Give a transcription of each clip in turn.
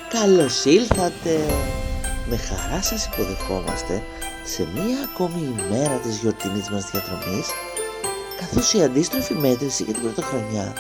Καλώς ήλθατε! Με χαρά σας υποδεχόμαστε σε μία ακόμη ημέρα της γιορτινής μας διαδρομής, καθώς η αντίστροφη μέτρηση για την πρωτοχρονιά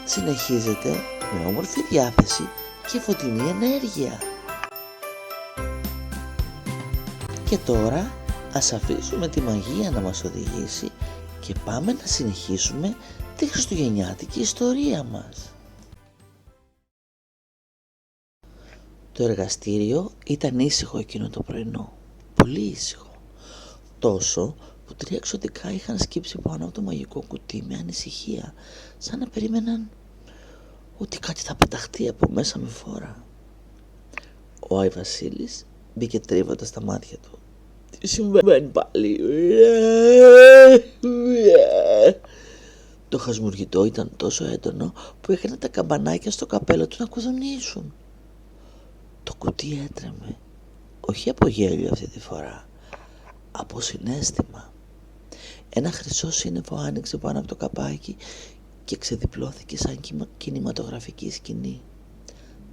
συνεχίζεται με όμορφη διάθεση και φωτεινή ενέργεια. Και τώρα ας αφήσουμε τη μαγεία να μας οδηγήσει και πάμε να συνεχίσουμε τη χριστουγεννιάτικη ιστορία μας. Το εργαστήριο ήταν ήσυχο εκείνο το πρωινό, πολύ ήσυχο, τόσο που τρία εξωτικά είχαν σκύψει πάνω από το μαγικό κουτί με ανησυχία, σαν να περίμεναν ότι κάτι θα πεταχτεί από μέσα με φόρα. Ο Άι Βασίλης μπήκε τρίβοντας τα μάτια του. «Τι συμβαίνει πάλι?» Το χασμουργητό ήταν τόσο έντονο που έκανε τα καμπανάκια στο καπέλο του να κουδουνίσουν. Το κουτί έτρεμε, όχι από γέλιο αυτή τη φορά, από συναίσθημα. Ένα χρυσό σύννεφο άνοιξε πάνω από το καπάκι και ξεδιπλώθηκε σαν κινηματογραφική σκηνή.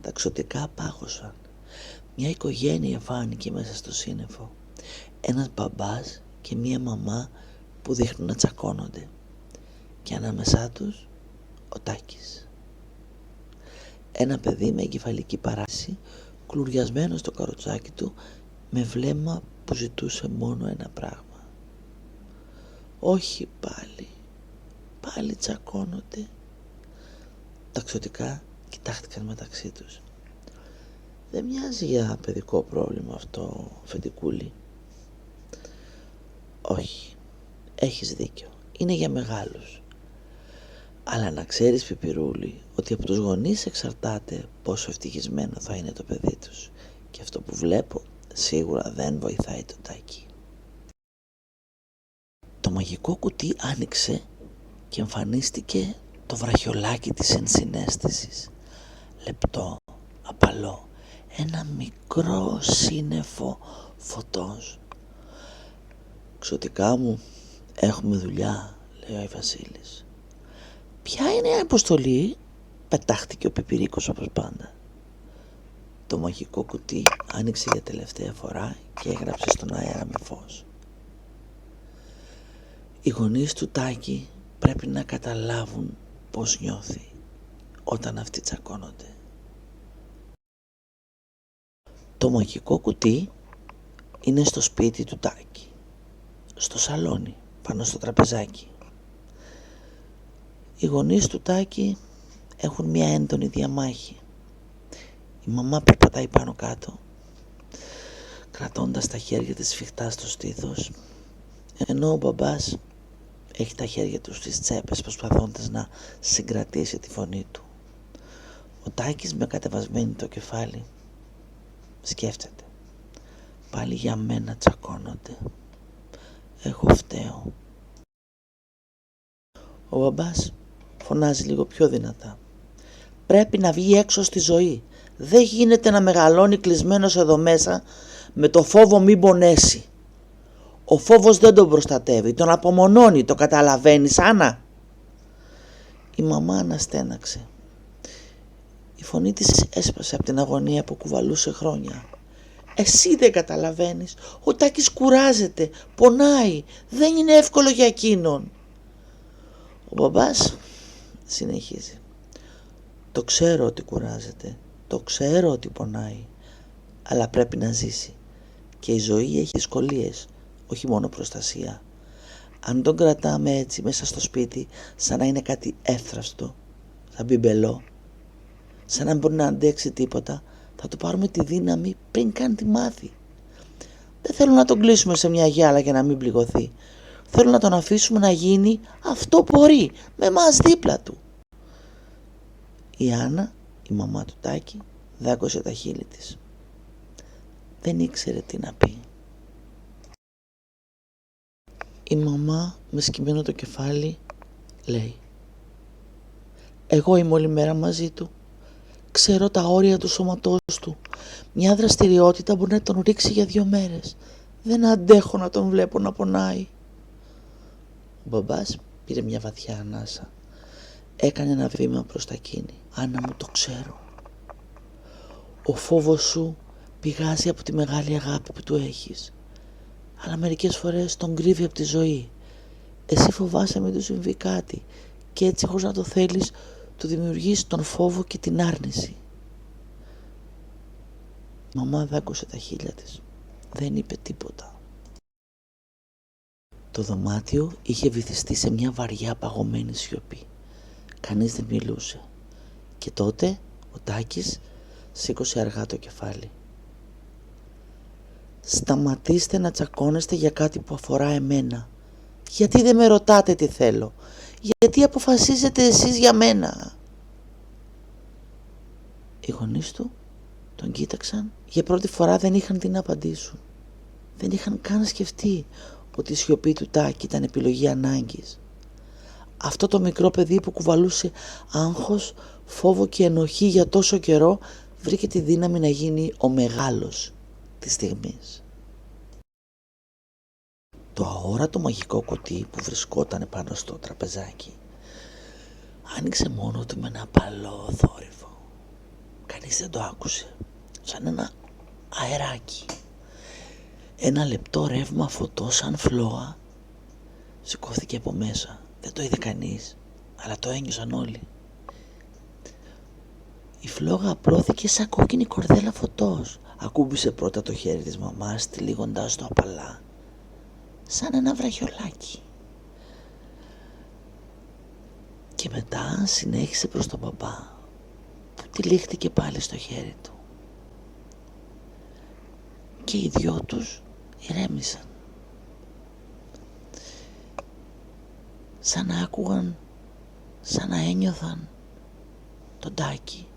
Τα εξωτικά πάγωσαν. Μια οικογένεια φάνηκε μέσα στο σύννεφο. Ένας μπαμπάς και μια μαμά που δείχνουν να τσακώνονται. Και ανάμεσά τους ο Τάκης. Ένα παιδί με εγκεφαλική παράσταση, κλουριασμένο στο καροτσάκι του, με βλέμμα που ζητούσε μόνο ένα πράγμα. Όχι πάλι τσακώνονται. Τα ξωτικά κοιτάχτηκαν μεταξύ τους. Δεν μοιάζει για παιδικό πρόβλημα αυτό, Φεντικούλη. Όχι, έχεις δίκιο, είναι για μεγάλους. Αλλά να ξέρεις, Πιπιρούλη, ότι από τους γονείς εξαρτάται πόσο ευτυχισμένο θα είναι το παιδί τους. Και αυτό που βλέπω σίγουρα δεν βοηθάει το Τάκη. Το μαγικό κουτί άνοιξε και εμφανίστηκε το βραχιολάκι της ενσυναίσθησης. Λεπτό, απαλό, ένα μικρό σύννεφο φωτός. «Ξωτικά μου, έχουμε δουλειά», λέει ο Άι Βασίλης. «Ποια είναι η αποστολή?» πετάχτηκε ο Πιπιρίκος όπως πάντα. Το μαγικό κουτί άνοιξε για τελευταία φορά και έγραψε στον αέρα με φως. Οι γονείς του Τάκη πρέπει να καταλάβουν πώς νιώθει όταν αυτοί τσακώνονται. Το μαγικό κουτί είναι στο σπίτι του Τάκη, στο σαλόνι, πάνω στο τραπεζάκι. Οι γονείς του Τάκη έχουν μια έντονη διαμάχη. Η μαμά περπατάει πάνω κάτω, κρατώντας τα χέρια της σφιχτά στο στήθος, ενώ ο μπαμπάς έχει τα χέρια του στις τσέπες, προσπαθώντας να συγκρατήσει τη φωνή του. Ο Τάκης, με κατεβασμένη το κεφάλι, σκέφτεται. Πάλι για μένα τσακώνονται. Εγώ φταίω. Ο μπαμπάς φωνάζει λίγο πιο δυνατά. Πρέπει να βγει έξω στη ζωή. Δεν γίνεται να μεγαλώνει κλεισμένος εδώ μέσα με το φόβο μην πονέσει. Ο φόβος δεν τον προστατεύει, τον απομονώνει, το καταλαβαίνεις, Άννα? Η μαμά αναστέναξε. Η φωνή της έσπασε από την αγωνία που κουβαλούσε χρόνια. Εσύ δεν καταλαβαίνεις, ο Τάκης κουράζεται, πονάει, δεν είναι εύκολο για εκείνον. Ο μπαμπάς συνεχίζει. Το ξέρω ότι κουράζεται, το ξέρω ότι πονάει, αλλά πρέπει να ζήσει. Και η ζωή έχει δυσκολίες, όχι μόνο προστασία. Αν τον κρατάμε έτσι μέσα στο σπίτι, σαν να είναι κάτι εύθραυστο, σαν μπιμπελό, σαν να μην μπορεί να αντέξει τίποτα, θα του πάρουμε τη δύναμη πριν καν τη μάθει. Δεν θέλω να τον κλείσουμε σε μια γυάλα για να μην πληγωθεί. Θέλω να τον αφήσουμε να γίνει αυτό που μπορεί, με εμάς δίπλα του. Η Άννα, η μαμά του Τάκη, δάκωσε τα χείλη της. Δεν ήξερε τι να πει. Η μαμά, με σκυμμένο το κεφάλι, λέει: «Εγώ είμαι όλη μέρα μαζί του. Ξέρω τα όρια του σώματός του. Μια δραστηριότητα μπορεί να τον ρίξει για 2 μέρες. Δεν αντέχω να τον βλέπω να πονάει». Ο μπαμπάς πήρε μια βαθιά ανάσα. Έκανε ένα βήμα προς τα εκείνη. «Άννα μου, το ξέρω. Ο φόβος σου πηγάζει από τη μεγάλη αγάπη που του έχεις, αλλά μερικές φορές τον κρύβει από τη ζωή. Εσύ φοβάσαι μην του συμβεί κάτι και έτσι, χωρίς να το θέλεις, του δημιουργείς τον φόβο και την άρνηση. Η μαμά δάγκωσε τα χείλια της. Δεν είπε τίποτα. Το δωμάτιο είχε βυθιστεί σε μια βαριά παγωμένη σιωπή. Κανείς δεν μιλούσε. Και τότε ο Τάκης σήκωσε αργά το κεφάλι. «Σταματήστε να τσακώνεστε για κάτι που αφορά εμένα. Γιατί δεν με ρωτάτε τι θέλω? Γιατί αποφασίζετε εσείς για μένα?» Οι γονείς του τον κοίταξαν. Για πρώτη φορά δεν είχαν τι να απαντήσουν. Δεν είχαν καν σκεφτεί ότι η σιωπή του Τάκη ήταν επιλογή ανάγκης. Αυτό το μικρό παιδί που κουβαλούσε άγχος, φόβο και ενοχή για τόσο καιρό βρήκε τη δύναμη να γίνει ο μεγάλος της στιγμής. Το αόρατο μαγικό κουτί που βρισκόταν πάνω στο τραπεζάκι άνοιξε μόνο του με ένα απαλό θόρυβο. Κανείς δεν το άκουσε. Σαν ένα αεράκι. Ένα λεπτό ρεύμα φωτός σαν φλόγα σηκώθηκε από μέσα. Δεν το είδε κανείς, αλλά το ένιωσαν όλοι. Η φλόγα απλώθηκε σαν κόκκινη κορδέλα φωτός. Ακούμπησε πρώτα το χέρι της μαμάς, τυλίγοντας το απαλά, σαν ένα βραχιολάκι. Και μετά συνέχισε προς τον μπαμπά, που τυλίχτηκε πάλι στο χέρι του. Και οι δυο τους ηρέμησαν. Σαν να άκουγαν, σαν να ένιωθαν τον Τάκη.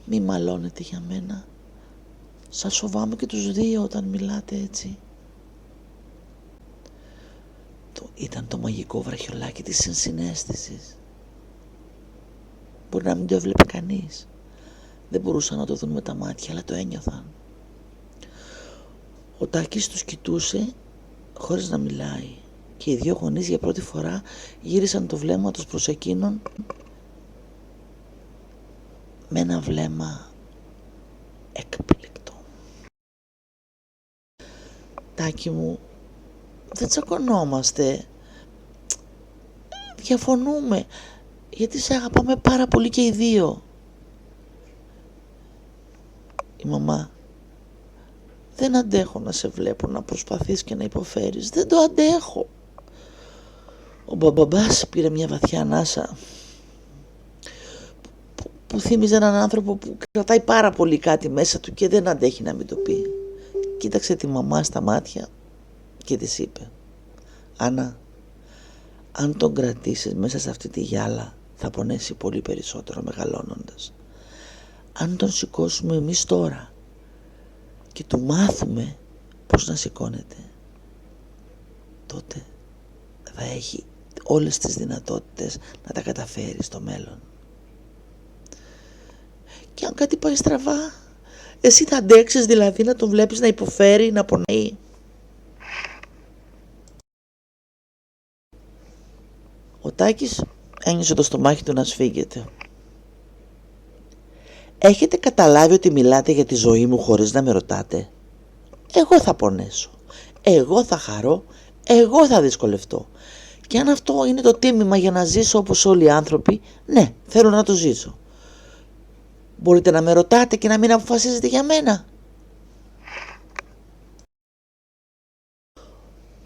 «Μη μαλώνετε για μένα. Σας φοβάμαι και τους δύο όταν μιλάτε έτσι». Ήταν το μαγικό βραχιολάκι της συναίσθησης. Μπορεί να μην το έβλεπε κανείς. Δεν μπορούσαν να το δουν με τα μάτια, αλλά το ένιωθαν. Ο Τάκης τους κοιτούσε χωρίς να μιλάει και οι δύο γονείς για πρώτη φορά γύρισαν το βλέμμα τους προς εκείνον με ένα βλέμμα έκπληκτο. «Τάκη μου, δεν τσακωνόμαστε. Διαφωνούμε, γιατί σε αγαπάμε πάρα πολύ και οι δύο». Η μαμά: «Δεν αντέχω να σε βλέπω να προσπαθείς και να υποφέρεις. Δεν το αντέχω». Ο μπαμπάς πήρε μια βαθιά ανάσα που θύμιζε έναν άνθρωπο που κρατάει πάρα πολύ κάτι μέσα του και δεν αντέχει να μην το πει. Κοίταξε τη μαμά στα μάτια και της είπε: «Άννα, αν τον κρατήσεις μέσα σε αυτή τη γυάλα θα πονέσει πολύ περισσότερο μεγαλώνοντας. Αν τον σηκώσουμε εμείς τώρα και του μάθουμε πώς να σηκώνεται, τότε θα έχει όλες τις δυνατότητες να τα καταφέρει στο μέλλον. Και αν κάτι πάει στραβά, εσύ θα αντέξεις δηλαδή να τον βλέπεις να υποφέρει, να πονάει?» Ο Τάκης ένιωσε το στομάχι του να σφίγγεται. «Έχετε καταλάβει ότι μιλάτε για τη ζωή μου χωρίς να με ρωτάτε? Εγώ θα πονέσω, εγώ θα χαρώ, εγώ θα δυσκολευτώ. Και αν αυτό είναι το τίμημα για να ζήσω όπως όλοι οι άνθρωποι, ναι, θέλω να το ζήσω. Μπορείτε να με ρωτάτε και να μην αποφασίζετε για μένα?»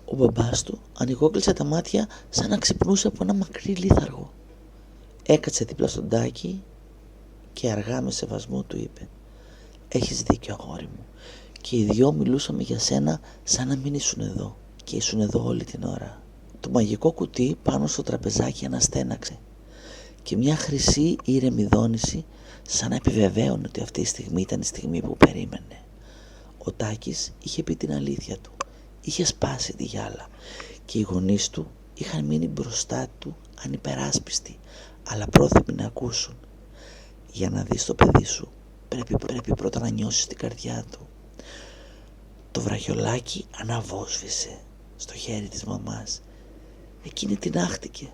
Ο μπαμπάς του ανοιγόκλεισε τα μάτια σαν να ξυπνούσε από ένα μακρύ λίθαργο. Έκατσε δίπλα στον Τάκη και αργά με σεβασμό του είπε: «Έχεις δίκιο, αγόρι μου, και οι δυο μιλούσαμε για σένα σαν να μην ήσουν εδώ, και ήσουν εδώ όλη την ώρα». Το μαγικό κουτί πάνω στο τραπεζάκι αναστέναξε και μια χρυσή ήρεμη δόνηση σαν να επιβεβαίωνε ότι αυτή η στιγμή ήταν η στιγμή που περίμενε. Ο Τάκης είχε πει την αλήθεια του. Είχε σπάσει τη γυάλα και οι γονείς του είχαν μείνει μπροστά του ανυπεράσπιστοι, αλλά πρόθυμοι να ακούσουν. Για να δεις το παιδί σου πρέπει πρώτα να νιώσεις την καρδιά του. Το βραχιολάκι αναβόσβησε στο χέρι της μαμάς. Εκείνη την άχτηκε,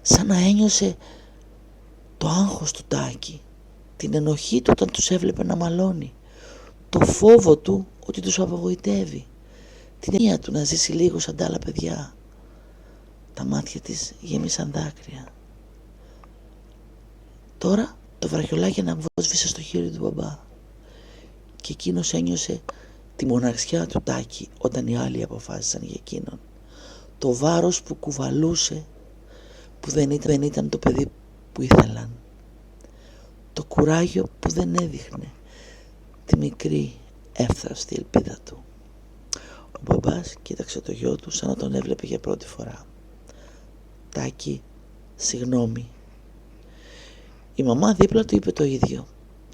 σαν να ένιωσε το άγχος του Τάκη, την ενοχή του όταν τους έβλεπε να μαλώνει, το φόβο του ότι τους απογοητεύει, την έννοια του να ζήσει λίγο σαν τα άλλα παιδιά. Τα μάτια της γέμισαν δάκρυα. Τώρα το βραχιολάκι αναβόσβησε στο χέρι του μπαμπά και εκείνος ένιωσε τη μοναξιά του Τάκη όταν οι άλλοι αποφάσισαν για εκείνον. Το βάρος που κουβαλούσε που δεν ήταν το παιδί που ήθελαν. Το κουράγιο που δεν έδειχνε τη μικρή εύθραυστη ελπίδα του. Ο μπαμπάς κοίταξε το γιο του σαν να τον έβλεπε για πρώτη φορά. «Τάκη, συγγνώμη». Η μαμά δίπλα του είπε το ίδιο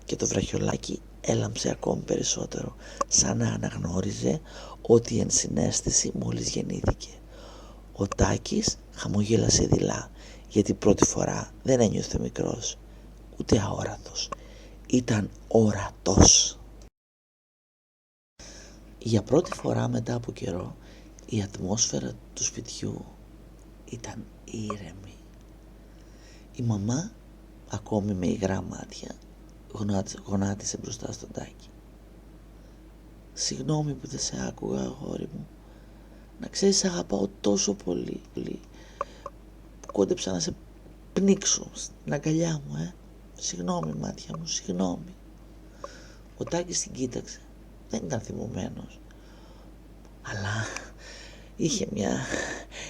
και το βραχιολάκι έλαμψε ακόμη περισσότερο, σαν να αναγνώριζε ότι η ενσυναίσθηση μόλις γεννήθηκε. Ο Τάκης χαμογέλασε δειλά, γιατί πρώτη φορά δεν ένιωθε μικρός, ούτε αόρατος. Ήταν ορατός. Για πρώτη φορά μετά από καιρό, η ατμόσφαιρα του σπιτιού ήταν ήρεμη. Η μαμά, ακόμη με υγρά μάτια, γονάτισε μπροστά στον Τάκη. «Συγγνώμη που δεν σε άκουγα, αγόρι μου. Να ξέρεις, αγαπάω τόσο πολύ που κόντεψα να σε πνίξω στην αγκαλιά μου, Συγγνώμη, μάτια μου, συγγνώμη». Ο Τάκης την κοίταξε. Δεν ήταν θυμωμένος, αλλά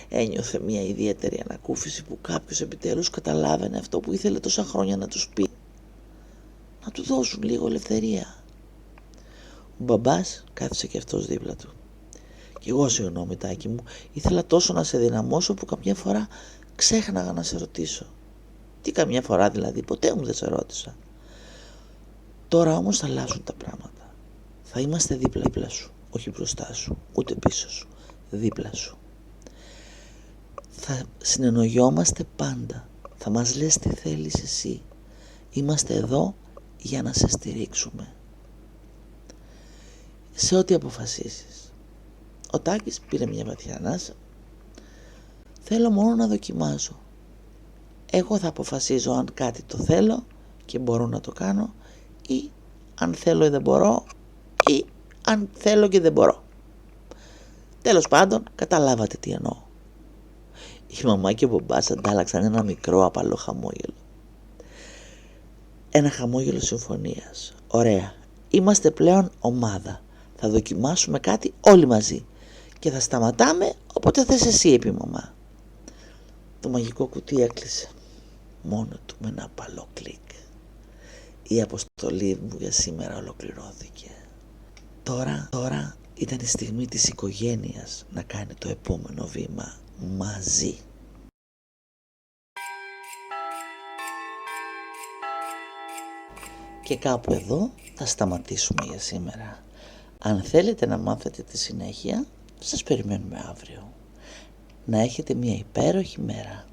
ένιωθε μια ιδιαίτερη ανακούφιση που κάποιος επιτέλους καταλάβαινε αυτό που ήθελε τόσα χρόνια να τους πει. Να του δώσουν λίγο ελευθερία. Ο μπαμπάς κάθισε και αυτός δίπλα του. «Κι εγώ συγγνώμη, Τάκη μου, ήθελα τόσο να σε δυναμώσω που καμιά φορά ξέχναγα να σε ρωτήσω». «Τι καμιά φορά δηλαδή, ποτέ μου δεν σε ρώτησα». «Τώρα όμως θα αλλάξουν τα πράγματα. Θα είμαστε δίπλα σου, όχι μπροστά σου, ούτε πίσω σου, δίπλα σου. Θα συνεννοιόμαστε πάντα, θα μας λες τι θέλεις εσύ. Είμαστε εδώ για να σε στηρίξουμε σε ό,τι αποφασίσεις». Ο Τάκης πήρε μια βαθιά ανάσα. «Θέλω μόνο να δοκιμάζω. Εγώ θα αποφασίζω αν κάτι το θέλω και μπορώ να το κάνω, ή αν θέλω ή δεν μπορώ, ή αν θέλω και δεν μπορώ. Τέλος πάντων, καταλάβατε τι εννοώ». Η μαμά και ο μπαμπάς αντάλλαξαν ένα μικρό απαλό χαμόγελο. Ένα χαμόγελο συμφωνίας. «Ωραία, είμαστε πλέον ομάδα. Θα δοκιμάσουμε κάτι όλοι μαζί και θα σταματάμε όποτε θες εσύ», είπε η μαμά. Το μαγικό κουτί έκλεισε μόνο του με ένα απαλό κλικ. Η αποστολή μου για σήμερα ολοκληρώθηκε. Τώρα ήταν η στιγμή της οικογένειας να κάνει το επόμενο βήμα μαζί. Και κάπου εδώ θα σταματήσουμε για σήμερα. Αν θέλετε να μάθετε τη συνέχεια, σας περιμένουμε αύριο. Να έχετε μια υπέροχη μέρα.